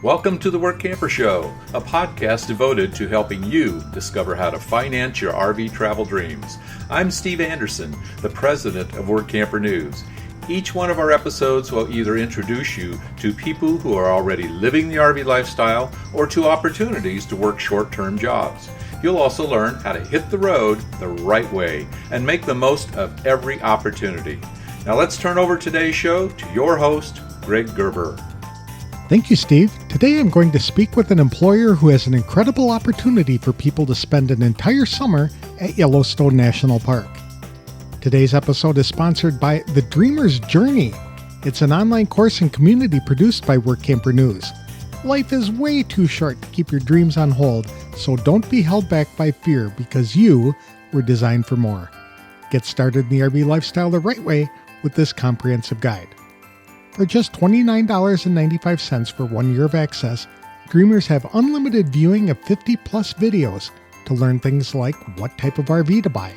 Welcome to the Workamper Show, a podcast devoted to helping you discover how to finance your RV travel dreams. I'm Steve Anderson, the president of Workamper News. Each one of our episodes will either introduce you to people who are already living the RV lifestyle or to opportunities to work short-term jobs. You'll also learn how to hit the road the right way and make the most of every opportunity. Now let's turn over today's show to your host, Greg Gerber. Thank you, Steve. Today I'm going to speak with an employer who has an incredible opportunity for people to spend an entire summer at Yellowstone National Park. Today's episode is sponsored by The Dreamer's Journey. It's an online course and community produced by Workamper News. Life is way too short to keep your dreams on hold, so don't be held back by fear because you were designed for more. Get started in the RV lifestyle the right way with this comprehensive guide. For just $29.95 for 1 year of access, Dreamers have unlimited viewing of 50-plus videos to learn things like what type of RV to buy,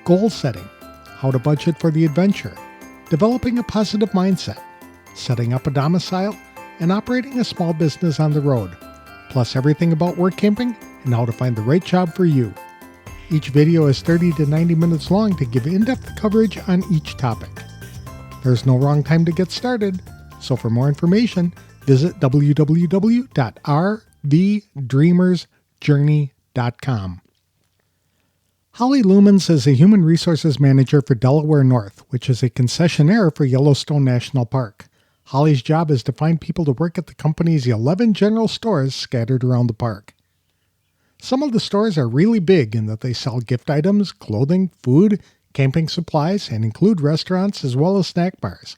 goal setting, how to budget for the adventure, developing a positive mindset, setting up a domicile, and operating a small business on the road, plus everything about work camping and how to find the right job for you. Each video is 30 to 90 minutes long to give in-depth coverage on each topic. There's no wrong time to get started, so for more information, visit www.rvdreamersjourney.com. Holly Loomans is a Human Resources Manager for Delaware North, which is a concessionaire for Yellowstone National Park. Holly's job is to find people to work at the company's 11 general stores scattered around the park. Some of the stores are really big in that they sell gift items, clothing, food, camping supplies, and include restaurants as well as snack bars.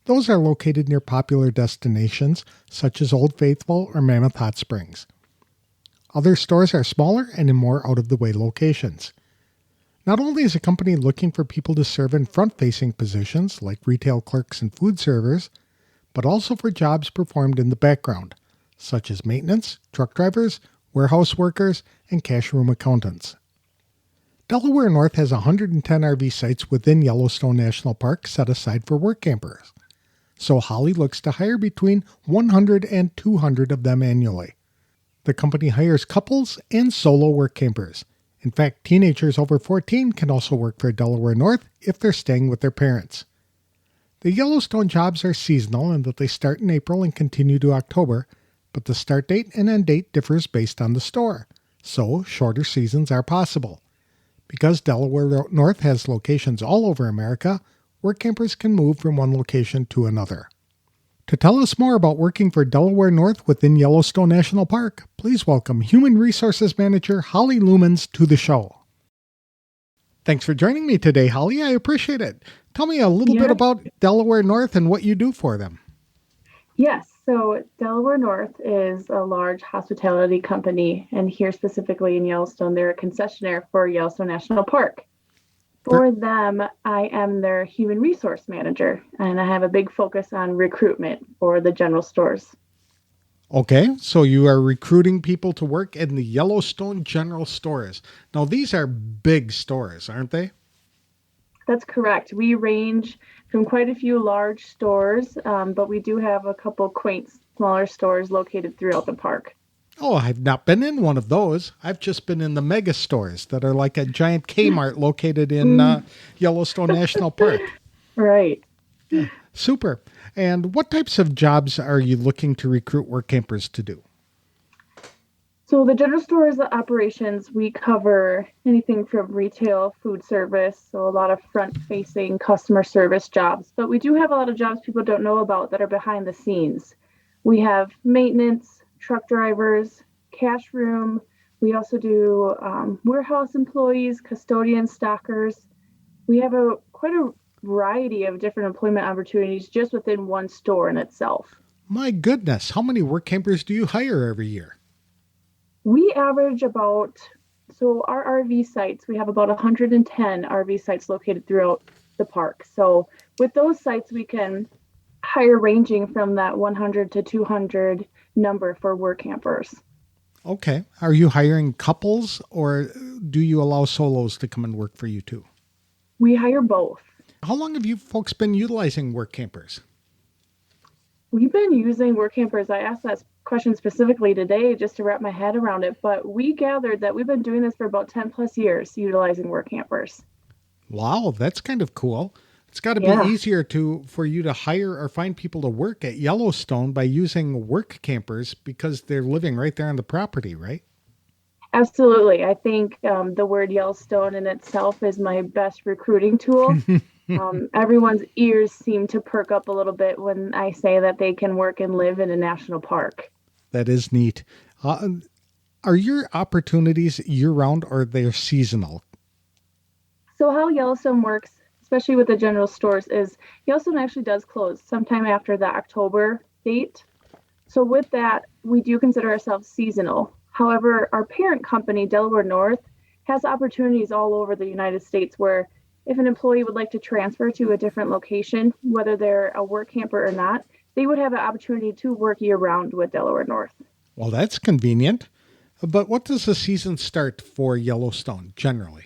Those are located near popular destinations such as Old Faithful or Mammoth Hot Springs. Other stores are smaller and in more out-of-the-way locations. Not only is a company looking for people to serve in front-facing positions like retail clerks and food servers, but also for jobs performed in the background, such as maintenance, truck drivers, warehouse workers, and cash room accountants. Delaware North has 110 RV sites within Yellowstone National Park set aside for work campers, so Holly looks to hire between 100 and 200 of them annually. The company hires couples and solo work campers. In fact, teenagers over 14 can also work for Delaware North if they're staying with their parents. The Yellowstone jobs are seasonal in that they start in April and continue to October, but the start date and end date differs based on the store, so shorter seasons are possible. Because Delaware North has locations all over America, work campers can move from one location to another. To tell us more about working for Delaware North within Yellowstone National Park, please welcome Human Resources Manager Holly Loomans to the show. Thanks for joining me today, Holly. I appreciate it. Tell me a little bit about Delaware North and what you do for them. Yes, so Delaware North is a large hospitality company, and here specifically in Yellowstone, they're a concessionaire for Yellowstone National Park. For them, I am their human resource manager, and I have a big focus on recruitment for the general stores. Okay, so you are recruiting people to work in the Yellowstone general stores. Now, these are big stores, aren't they? That's correct. We range from quite a few large stores, but we do have a couple quaint, smaller stores located throughout the park. Oh, I've not been in one of those. I've just been in the mega stores that are like a giant Kmart located in Yellowstone National Park. Right. Yeah, super. And what types of jobs are you looking to recruit work campers to do? So the general stores operations, we cover anything from retail, food service, so a lot of front-facing customer service jobs. But we do have a lot of jobs people don't know about that are behind the scenes. We have maintenance, truck drivers, cash room. We also do warehouse employees, custodians, stockers. We have quite a variety of different employment opportunities just within one store in itself. My goodness, how many work campers do you hire every year? We average our RV sites, we have about 110 RV sites located throughout the park. So with those sites, we can hire ranging from that 100 to 200 number for work campers. Okay. Are you hiring couples or do you allow solos to come and work for you too? We hire both. How long have you folks been utilizing work campers? We've been using work campers. I asked that question specifically today just to wrap my head around it, but we gathered that we've been doing this for about 10 plus years utilizing work campers. Wow, that's kind of cool. It's got to be Yeah, easier for you to hire or find people to work at Yellowstone by using work campers because they're living right there on the property, right? absolutely. I think the word Yellowstone in itself is my best recruiting tool. Everyone's ears seem to perk up a little bit when I say that they can work and live in a national park. That is neat. Uh, are your opportunities year round or they're seasonal? So, how Yellowstone works, especially with the general stores, is Yellowstone actually does close sometime after the October date. So, with that, we do consider ourselves seasonal. However, our parent company, Delaware North, has opportunities all over the United States where if an employee would like to transfer to a different location, whether they're a work camper or not, they would have an opportunity to work year round with Delaware North. Well, that's convenient. But what does the season start for Yellowstone generally?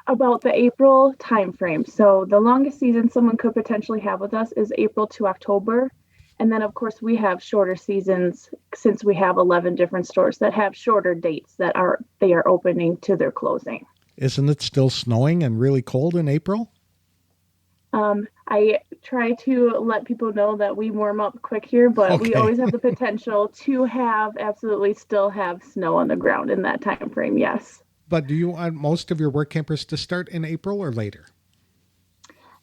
About the April timeframe. So the longest season someone could potentially have with us is April to October. And then of course we have shorter seasons since we have 11 different stores that have shorter dates that they are opening to their closing. Isn't it still snowing and really cold in April? I try to let people know that we warm up quick here, but we Okay. always have the potential to have absolutely still have snow on the ground in that time frame. Yes. But do you want most of your work campers to start in April or later?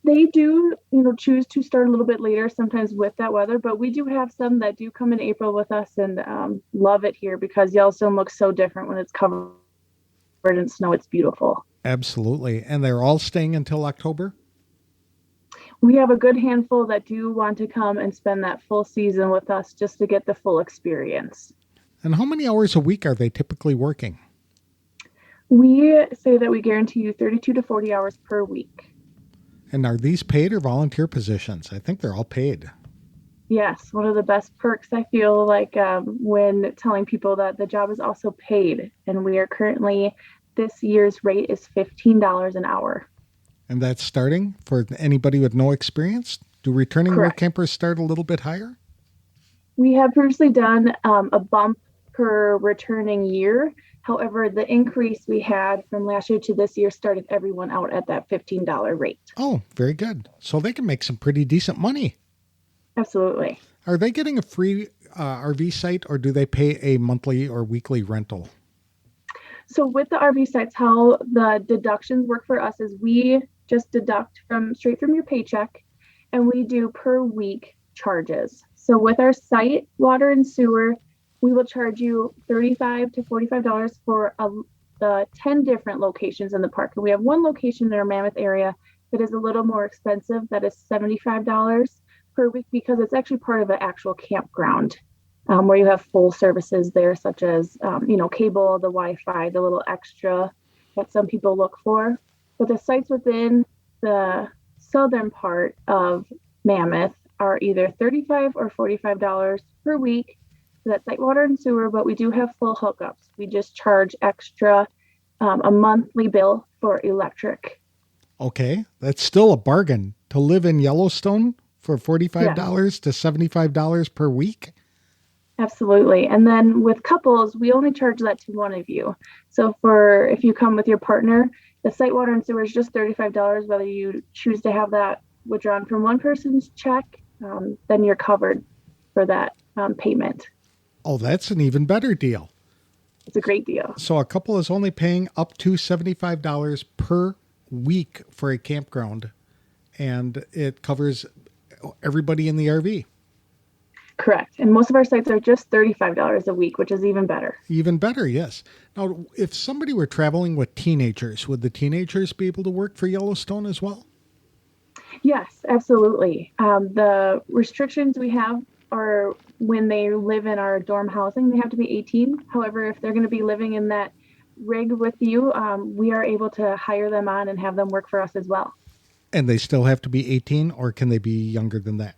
They do, choose to start a little bit later, sometimes with that weather, but we do have some that do come in April with us and love it here because Yellowstone looks so different when it's covered in snow. It's beautiful. Absolutely. And they're all staying until October? We have a good handful that do want to come and spend that full season with us just to get the full experience. And how many hours a week are they typically working? We say that we guarantee you 32 to 40 hours per week. And are these paid or volunteer positions? I think they're all paid. Yes, one of the best perks I feel like when telling people that the job is also paid. And we are currently, this year's rate is $15 an hour. And that's starting for anybody with no experience? Do returning work Correct. campers start a little bit higher? We have previously done a bump per returning year. However, the increase we had from last year to this year started everyone out at that $15 rate. Oh, very good. So they can make some pretty decent money. Absolutely. Are they getting a free RV site or do they pay a monthly or weekly rental? So with the RV sites, how the deductions work for us is we just deduct from straight from your paycheck and we do per week charges. So with our site, water and sewer, we will charge you $35 to $45 for the 10 different locations in the park. And we have one location in our Mammoth area that is a little more expensive, that is $75 per week because it's actually part of an actual campground. Where you have full services there, such as, cable, the Wi-Fi, the little extra that some people look for. But the sites within the southern part of Mammoth are either $35 or $45 per week. So that's like water and sewer, but we do have full hookups. We just charge extra a monthly bill for electric. Okay, that's still a bargain to live in Yellowstone for $45 Yes. to $75 per week. Absolutely. And then with couples, we only charge that to one of you. So if you come with your partner, the site water and sewer is just $35, whether you choose to have that withdrawn from one person's check, then you're covered for that payment. Oh, that's an even better deal. It's a great deal. So a couple is only paying up to $75 per week for a campground, and it covers everybody in the RV. Correct. And most of our sites are just $35 a week, which is even better. Even better, yes. Now, if somebody were traveling with teenagers, would the teenagers be able to work for Yellowstone as well? Yes, absolutely. The restrictions we have are when they live in our dorm housing, they have to be 18. However, if they're going to be living in that rig with you, we are able to hire them on and have them work for us as well. And they still have to be 18, or can they be younger than that?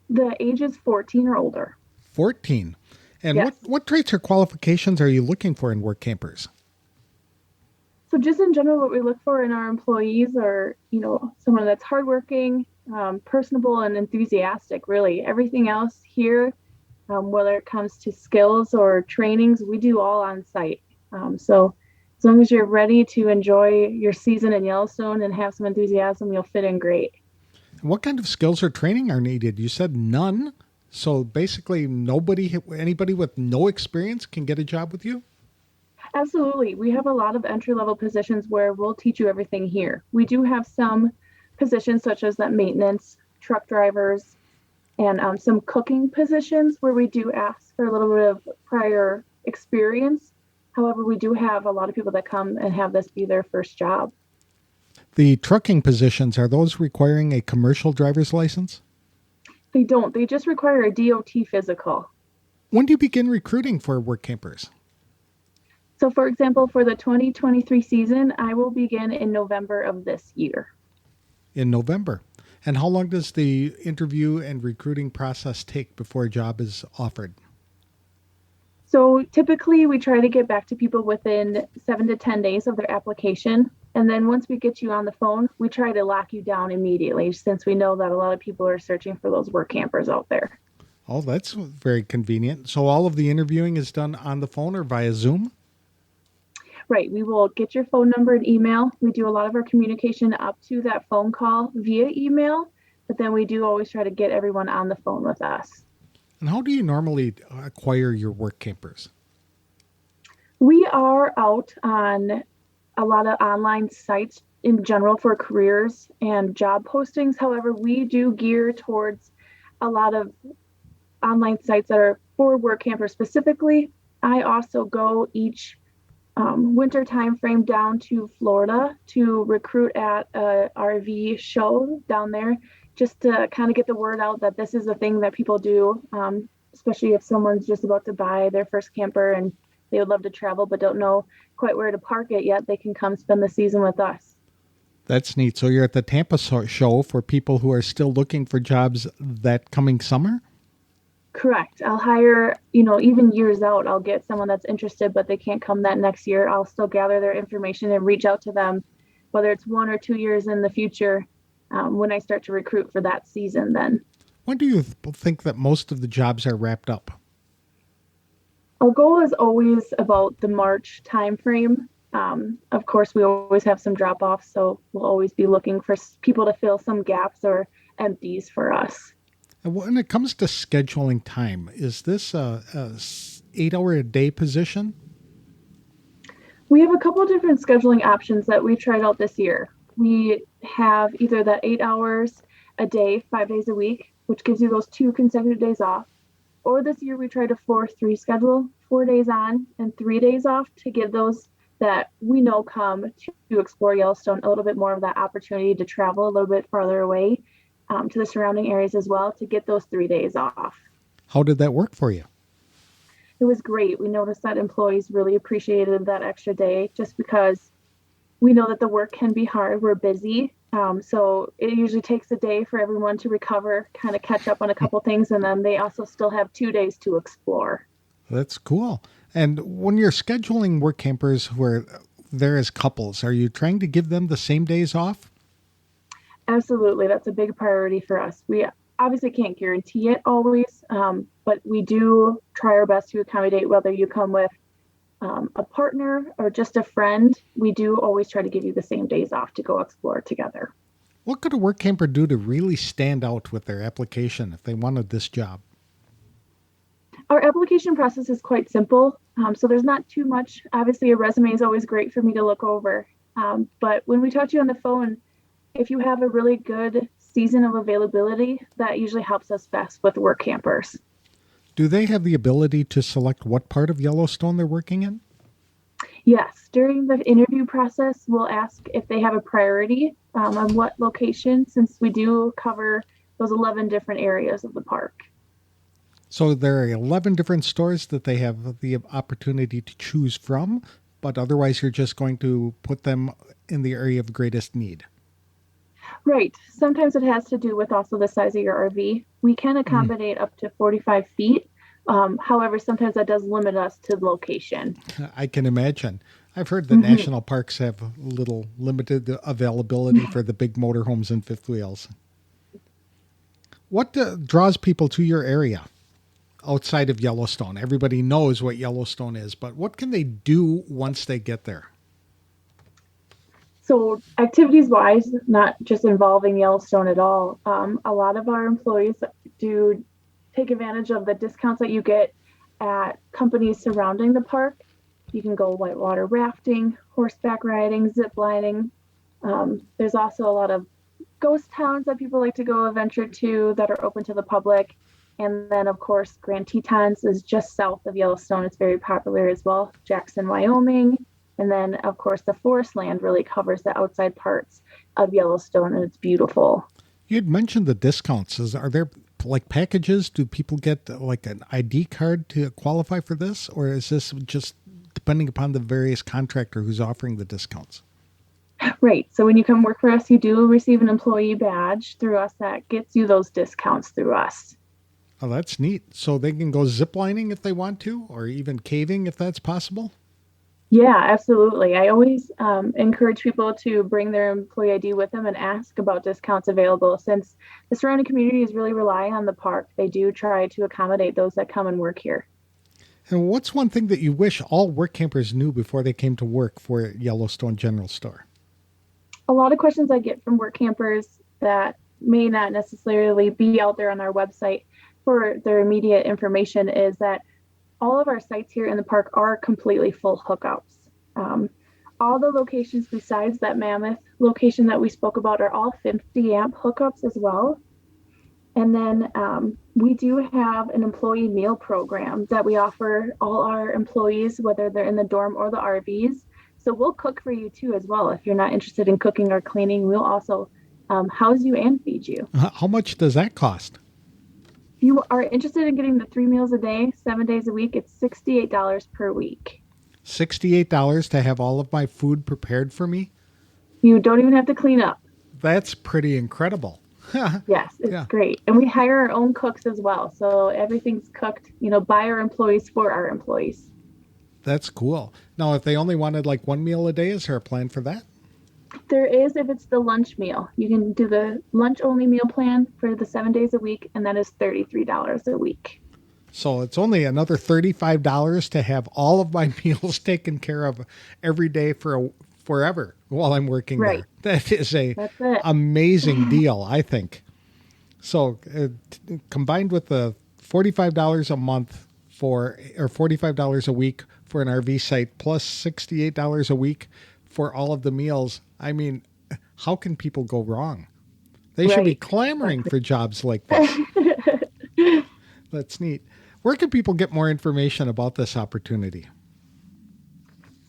The age is 14 or older. 14. And Yes. what traits or qualifications are you looking for in work campers? So just in general, what we look for in our employees are, someone that's hardworking, personable, and enthusiastic. Really, everything else here Whether it comes to skills or trainings, we do all on site. So as long as you're ready to enjoy your season in Yellowstone and have some enthusiasm, you'll fit in great. What kind of skills or training are needed? You said none. So basically, anybody with no experience can get a job with you? Absolutely. We have a lot of entry-level positions where we'll teach you everything here. We do have some positions such as that maintenance, truck drivers, and some cooking positions where we do ask for a little bit of prior experience. However, we do have a lot of people that come and have this be their first job. The trucking positions, are those requiring a commercial driver's license? They don't. They just require a DOT physical. When do you begin recruiting for work campers? So, for example, for the 2023 season, I will begin in November of this year. In November. And how long does the interview and recruiting process take before a job is offered? So typically we try to get back to people within 7 to 10 days of their application. And then once we get you on the phone, we try to lock you down immediately since we know that a lot of people are searching for those work campers out there. Oh, that's very convenient. So all of the interviewing is done on the phone or via Zoom? Right. We will get your phone number and email. We do a lot of our communication up to that phone call via email, but then we do always try to get everyone on the phone with us. And how do you normally acquire your work campers? We are out on a lot of online sites in general for careers and job postings. However, we do gear towards a lot of online sites that are for work campers specifically. I also go each winter time frame down to Florida to recruit at a RV show down there, just to kind of get the word out that this is a thing that people do, especially if someone's just about to buy their first camper and they would love to travel but don't know quite where to park it yet. They can come spend the season with us. That's neat. So you're at the Tampa show for people who are still looking for jobs that coming summer? Correct. I'll hire, even years out, I'll get someone that's interested, but they can't come that next year. I'll still gather their information and reach out to them, whether it's 1 or 2 years in the future, when I start to recruit for that season then. When do you think that most of the jobs are wrapped up? Our goal is always about the March timeframe. Of course, we always have some drop-offs, so we'll always be looking for people to fill some gaps or empties for us. When it comes to scheduling time, is this a 8-hour-a-day position? We have a couple of different scheduling options that we've tried out this year. We have either that 8 hours a day, 5 days a week, which gives you those 2 consecutive days off. Or this year we tried a 4-3 schedule, 4 days on and 3 days off to give those that we know come to explore Yellowstone a little bit more of that opportunity to travel a little bit farther away. To the surrounding areas as well to get those 3 days off. How did that work for you? It was great. We noticed that employees really appreciated that extra day just because we know that the work can be hard. We're busy. So it usually takes a day for everyone to recover, kind of catch up on a couple things, and then they also still have 2 days to explore. That's cool. And when you're scheduling work campers who are there as couples, are you trying to give them the same days off? Absolutely. That's a big priority for us. We obviously can't guarantee it always, but we do try our best to accommodate whether you come with a partner or just a friend. We do always try to give you the same days off to go explore together. What could a work camper do to really stand out with their application if they wanted this job? Our application process is quite simple, so there's not too much. Obviously, a resume is always great for me to look over, but when we talk to you on the phone, if you have a really good season of availability, that usually helps us best with work campers. Do they have the ability to select what part of Yellowstone they're working in? Yes. During the interview process, we'll ask if they have a priority on what location, since we do cover those 11 different areas of the park. So there are 11 different stores that they have the opportunity to choose from, but otherwise you're just going to put them in the area of greatest need. Right. Sometimes it has to do with also the size of your RV. We can accommodate up to 45 feet. However, sometimes that does limit us to location. I can imagine. I've heard that national parks have little limited availability for the big motorhomes and fifth wheels. What draws people to your area outside of Yellowstone? Everybody knows what Yellowstone is, but what can they do once they get there? So, activities wise, not just involving Yellowstone at all, a lot of our employees do take advantage of the discounts that you get at companies surrounding the park. You can go whitewater rafting, horseback riding, zip lining. There's also a lot of ghost towns that people like to go adventure to that are open to the public. And then, of course, Grand Tetons is just south of Yellowstone. It's very popular as well. Jackson, Wyoming. And then, of course, the forest land really covers the outside parts of Yellowstone, and it's beautiful. You had mentioned the discounts. Are there like packages? Do people get like an ID card to qualify for this? Or is this just depending upon the various contractor who's offering the discounts? Right. So when you come work for us, you do receive an employee badge through us that gets you those discounts through us. Oh, that's neat. So they can go ziplining if they want to, or even caving if that's possible? Yeah, absolutely. I always encourage people to bring their employee ID with them and ask about discounts available. Since the surrounding communities really rely on the park, they do try to accommodate those that come and work here. And what's one thing that you wish all work campers knew before they came to work for Yellowstone General Store? A lot of questions I get from work campers that may not necessarily be out there on our website for their immediate information is that all of our sites here in the park are completely full hookups. All the locations besides that Mammoth location that we spoke about are all 50 amp hookups as well. And then we do have an employee meal program that we offer all our employees, whether they're in the dorm or the RVs. So we'll cook for you too as well. If you're not interested in cooking or cleaning, we'll also house you and feed you. How much does that cost? If you are interested in getting the 3 meals a day, 7 days a week, it's $68 per week. $68 to have all of my food prepared for me? You don't even have to clean up. That's pretty incredible. Yes, it's great. And we hire our own cooks as well. So everything's cooked, by our employees for our employees. That's cool. Now, if they only wanted like 1 meal a day, is there a plan for that? There is if it's the lunch meal. You can do the lunch only meal plan for the 7 days a week, and that is $33 a week. So it's only another $35 to have all of my meals taken care of every day for forever while I'm working there. That is amazing deal, I think. So combined with the $45 a month or $45 a week for an RV site plus $68 a week for all of the meals, I mean, how can people go wrong? They should be clamoring for jobs like this. That's neat. Where can people get more information about this opportunity?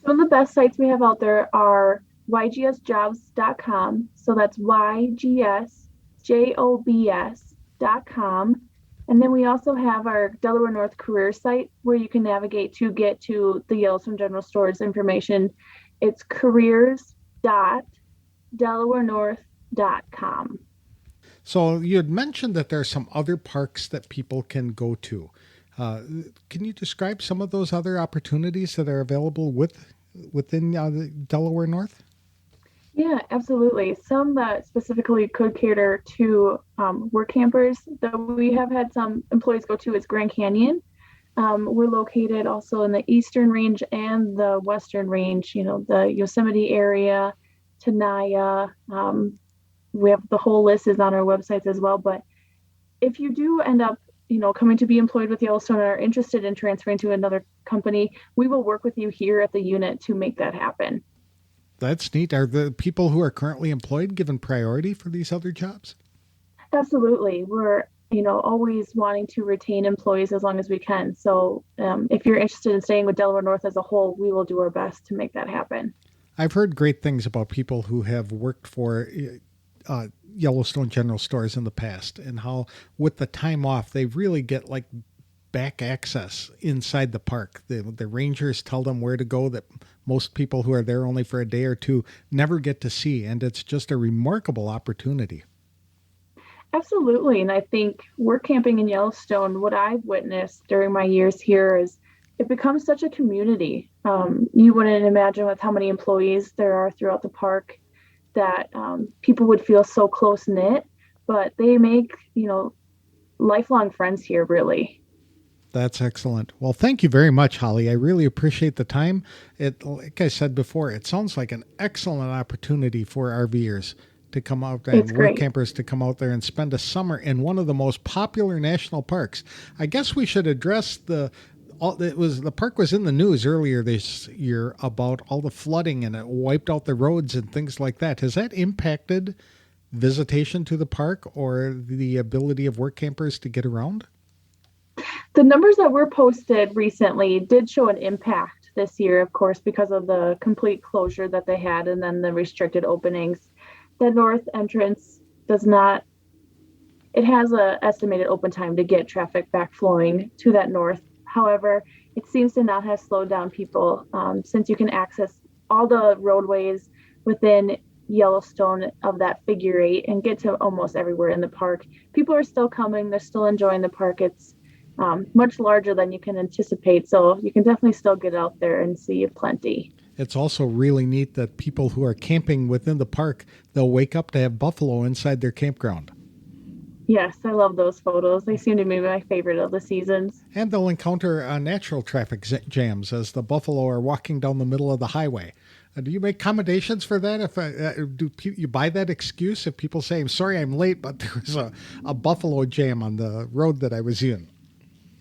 Some of the best sites we have out there are ygsjobs.com. So that's ygsjobs.com. And then we also have our Delaware North career site where you can navigate to get to the Yellowstone General Store's information. It's careers.delawarenorth.com. So you had mentioned that there are some other parks that people can go to. Can you describe some of those other opportunities that are available within the Delaware North? Yeah, absolutely. Some that specifically could cater to work campers that we have had some employees go to is Grand Canyon. We're located also in the Eastern Range and the Western Range, the Yosemite area, Tenaya. We have the whole list is on our websites as well. But if you do end up, coming to be employed with Yellowstone and are interested in transferring to another company, we will work with you here at the unit to make that happen. That's neat. Are the people who are currently employed given priority for these other jobs? Absolutely. We're always wanting to retain employees as long as we can. So if you're interested in staying with Delaware North as a whole, we will do our best to make that happen. I've heard great things about people who have worked for Yellowstone General Stores in the past and how with the time off, they really get like back access inside the park. The rangers tell them where to go that most people who are there only for a day or two never get to see. And it's just a remarkable opportunity. Absolutely. And I think work camping in Yellowstone, what I've witnessed during my years here is it becomes such a community. You wouldn't imagine with how many employees there are throughout the park that people would feel so close knit, but they make, lifelong friends here, really. That's excellent. Well, thank you very much, Holly. I really appreciate the time. Like I said before, it sounds like an excellent opportunity for RVers to come out there It's and work great. campers to come out there and spend a summer in one of the most popular national parks. I guess we should address the park was in the news earlier this year about all the flooding and it wiped out the roads and things like that. Has that impacted visitation to the park or the ability of work campers to get around? The numbers that were posted recently did show an impact this year, of course, because of the complete closure that they had and then the restricted openings. The north entrance it has a estimated open time to get traffic back flowing to that north. However, it seems to not have slowed down people since you can access all the roadways within Yellowstone of that figure eight and get to almost everywhere in the park. People are still coming. They're still enjoying the park. It's much larger than you can anticipate. So you can definitely still get out there and see plenty. It's also really neat that people who are camping within the park, they'll wake up to have buffalo inside their campground. Yes, I love those photos. They seem to be my favorite of the seasons. And they'll encounter natural traffic jams as the buffalo are walking down the middle of the highway. Do you make accommodations for that? Do you buy that excuse if people say, I'm sorry I'm late, but there was a buffalo jam on the road that I was in?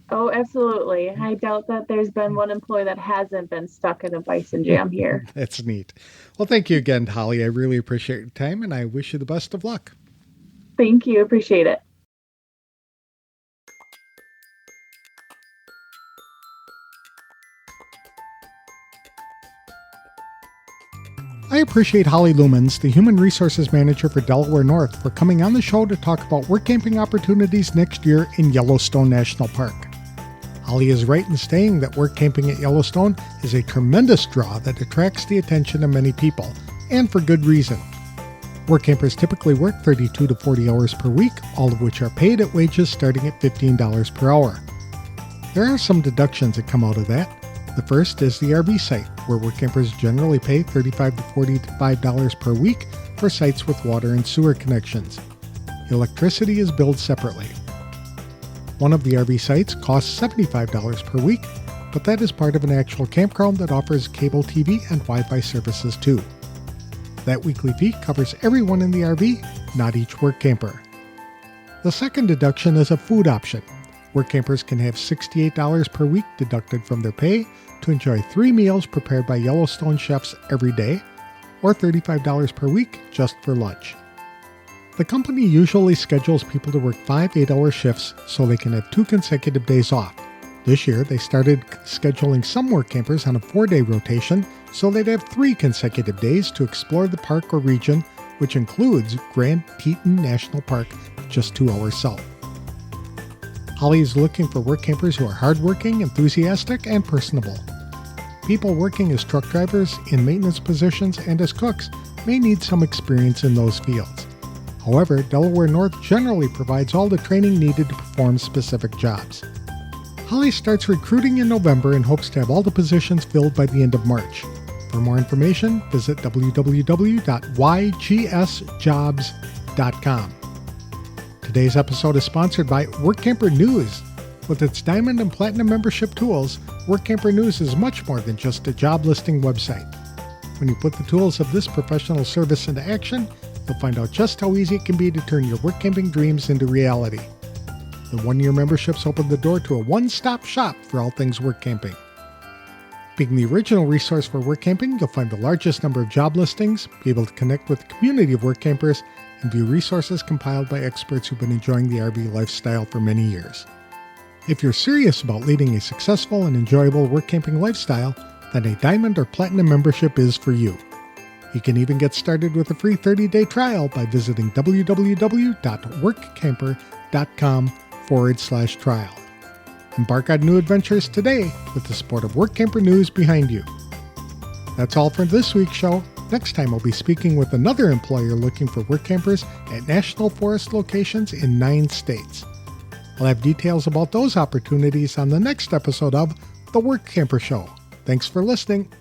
Oh, absolutely. I doubt that there's been one employee that hasn't been stuck in a bison jam here. That's neat. Well, thank you again, Holly. I really appreciate your time, and I wish you the best of luck. Thank you. Appreciate it. I appreciate Holly Loomans, the Human Resources Manager for Delaware North, for coming on the show to talk about work camping opportunities next year in Yellowstone National Park. Holly is right in saying that work camping at Yellowstone is a tremendous draw that attracts the attention of many people, and for good reason. Work campers typically work 32 to 40 hours per week, all of which are paid at wages starting at $15 per hour. There are some deductions that come out of that. The first is the RV site, where work campers generally pay $35 to $45 per week for sites with water and sewer connections. Electricity is billed separately. One of the RV sites costs $75 per week, but that is part of an actual campground that offers cable TV and Wi-Fi services too. That weekly fee covers everyone in the RV, not each work camper. The second deduction is a food option. Work campers can have $68 per week deducted from their pay to enjoy 3 meals prepared by Yellowstone chefs every day, or $35 per week just for lunch. The company usually schedules people to work 5 8-hour shifts so they can have 2 consecutive days off. This year, they started scheduling some work campers on a 4-day rotation so they'd have 3 consecutive days to explore the park or region, which includes Grand Teton National Park, just 2 hours south. Holly is looking for work campers who are hardworking, enthusiastic, and personable. People working as truck drivers, in maintenance positions, and as cooks may need some experience in those fields. However, Delaware North generally provides all the training needed to perform specific jobs. Holly starts recruiting in November and hopes to have all the positions filled by the end of March. For more information, visit www.ygsjobs.com. Today's episode is sponsored by Workamper News. With its Diamond and Platinum membership tools, Workamper News is much more than just a job listing website. When you put the tools of this professional service into action, you'll find out just how easy it can be to turn your work camping dreams into reality. The 1-year memberships open the door to a one-stop shop for all things work camping. Being the original resource for work camping, you'll find the largest number of job listings, be able to connect with the community of work campers, and view resources compiled by experts who've been enjoying the RV lifestyle for many years. If you're serious about leading a successful and enjoyable work camping lifestyle, then a Diamond or Platinum membership is for you. You can even get started with a free 30-day trial by visiting www.workcamper.com/trial. Embark on new adventures today with the support of Workamper News behind you. That's all for this week's show. Next time I'll be speaking with another employer looking for work campers at national forest locations in 9 states. I'll have details about those opportunities on the next episode of The Workamper Show. Thanks for listening.